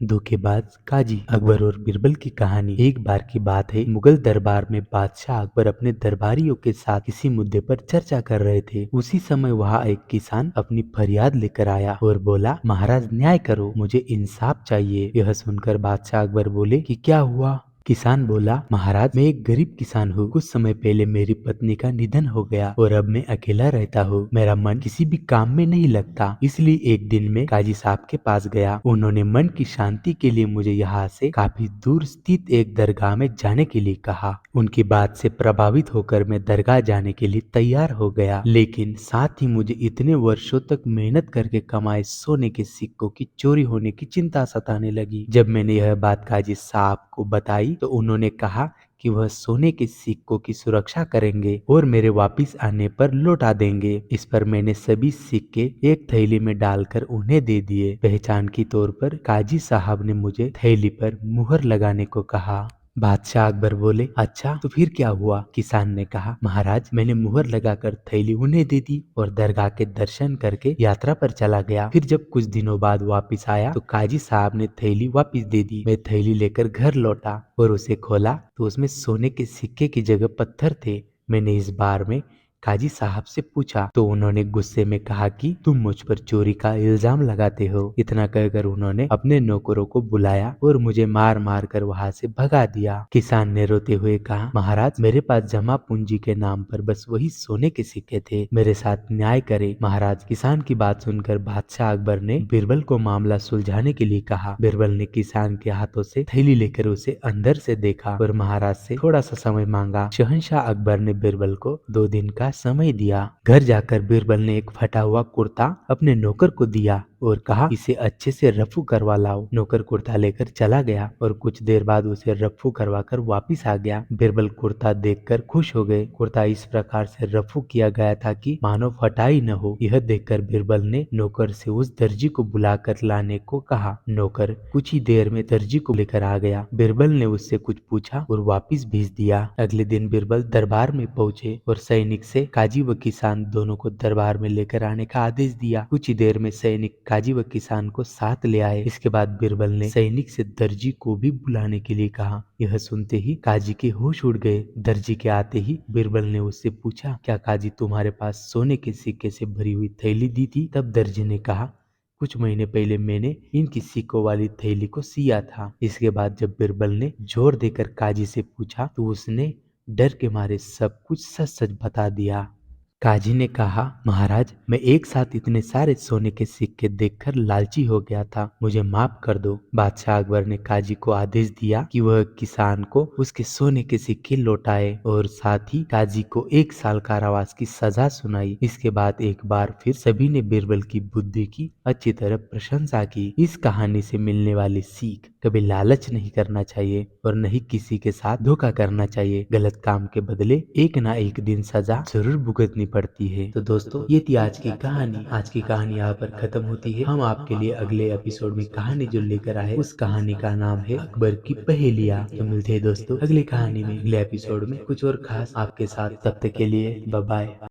धोखेबाज काजी अकबर और बीरबल की कहानी। एक बार की बात है, मुगल दरबार में बादशाह अकबर अपने दरबारियों के साथ किसी मुद्दे पर चर्चा कर रहे थे। उसी समय वहाँ एक किसान अपनी फरियाद लेकर आया और बोला, महाराज न्याय करो, मुझे इंसाफ चाहिए। यह सुनकर बादशाह अकबर बोले कि क्या हुआ? किसान बोला, महाराज मैं एक गरीब किसान हूँ। कुछ समय पहले मेरी पत्नी का निधन हो गया और अब मैं अकेला रहता हूँ। मेरा मन किसी भी काम में नहीं लगता, इसलिए एक दिन मैं काजी साहब के पास गया। उन्होंने मन की शांति के लिए मुझे यहाँ से काफी दूर स्थित एक दरगाह में जाने के लिए कहा। उनकी बात से प्रभावित होकर मैं दरगाह जाने के लिए तैयार हो गया, लेकिन साथ ही मुझे इतने वर्षों तक मेहनत करके कमाए सोने के सिक्कों की चोरी होने की चिंता सताने लगी। जब मैंने यह बात काजी साहब को बताई तो उन्होंने कहा कि वह सोने के सिक्कों की सुरक्षा करेंगे और मेरे वापस आने पर लौटा देंगे। इस पर मैंने सभी सिक्के एक थैली में डालकर उन्हें दे दिए। पहचान के तौर पर काजी साहब ने मुझे थैली पर मुहर लगाने को कहा। बादशाह अकबर बोले, अच्छा तो फिर क्या हुआ? किसान ने कहा, महाराज मैंने मुहर लगाकर थैली उन्हें दे दी और दरगाह के दर्शन करके यात्रा पर चला गया। फिर जब कुछ दिनों बाद वापस आया तो काजी साहब ने थैली वापस दे दी। मैं थैली लेकर घर लौटा और उसे खोला तो उसमें सोने के सिक्के की जगह पत्थर थे। मैंने इस बार में काजी साहब से पूछा तो उन्होंने गुस्से में कहा कि तुम मुझ पर चोरी का इल्जाम लगाते हो। इतना कहकर उन्होंने अपने नौकरों को बुलाया और मुझे मार मार कर वहां से भगा दिया। किसान ने रोते हुए कहा, महाराज मेरे पास जमा पूंजी के नाम पर बस वही सोने के सिक्के थे, मेरे साथ न्याय करे। महाराज किसान की बात सुनकर बादशाह अकबर ने बीरबल को मामला सुलझाने के लिए कहा। बीरबल ने किसान के हाथों से थैली लेकर उसे अंदर से देखा और महाराज से थोड़ा सा समय मांगा। शहंशाह अकबर ने बीरबल को 2 दिन का समय दिया। घर जाकर बीरबल ने एक फटा हुआ कुर्ता अपने नौकर को दिया और कहा, इसे अच्छे से रफू करवा लाओ। नौकर कुर्ता लेकर चला गया और कुछ देर बाद उसे रफू करवा कर वापिस आ गया। बीरबल कुर्ता देखकर खुश हो गए। कुर्ता इस प्रकार से रफू किया गया था कि मानो फटा ही न हो। यह देखकर बीरबल ने नौकर से उस दर्जी को बुलाकर लाने को कहा। नौकर कुछ ही देर में दर्जी को लेकर आ गया। बीरबल ने उससे कुछ पूछा और वापिस भेज दिया। अगले दिन बीरबल दरबार में पहुंचे और सैनिक से काजी व किसान दोनों को दरबार में लेकर आने का आदेश दिया। कुछ ही देर में सैनिक काजी व किसान को साथ ले आए। इसके बाद बीरबल ने सैनिक से दर्जी को भी बुलाने के लिए कहा। यह सुनते ही काजी के होश उड़ गए। दर्जी के आते ही बीरबल ने उससे पूछा, क्या काजी तुम्हारे पास सोने के सिक्के से भरी हुई थैली दी थी? तब दर्जी ने कहा, कुछ महीने पहले मैंने इनकी सिक्कों वाली थैली को सिया था। इसके बाद जब बीरबल ने जोर देकर काजी से पूछा तो उसने डर के मारे सब कुछ सच सच बता दिया। काजी ने कहा, महाराज मैं एक साथ इतने सारे सोने के सिक्के देखकर लालची हो गया था, मुझे माफ कर दो। बादशाह अकबर ने काजी को आदेश दिया कि वह किसान को उसके सोने के सिक्के लौटाए और साथ ही काजी को 1 साल कारावास की सजा सुनाई। इसके बाद एक बार फिर सभी ने बीरबल की बुद्धि की अच्छी तरह प्रशंसा की। इस कहानी से मिलने वाली सीख, कभी लालच नहीं करना चाहिए और न ही किसी के साथ धोखा करना चाहिए। गलत काम के बदले एक ना एक दिन सजा जरूर भुगतनी पड़ती है। तो दोस्तों ये थी आज की कहानी। आज की कहानी यहाँ पर खत्म होती है। हम आपके लिए अगले एपिसोड में कहानी जो लेकर आए उस कहानी का नाम है अकबर की पहेलियाँ। तो मिलते हैं दोस्तों अगली कहानी में, अगले एपिसोड में कुछ और खास आपके साथ। तब तक के लिए बाय बाय।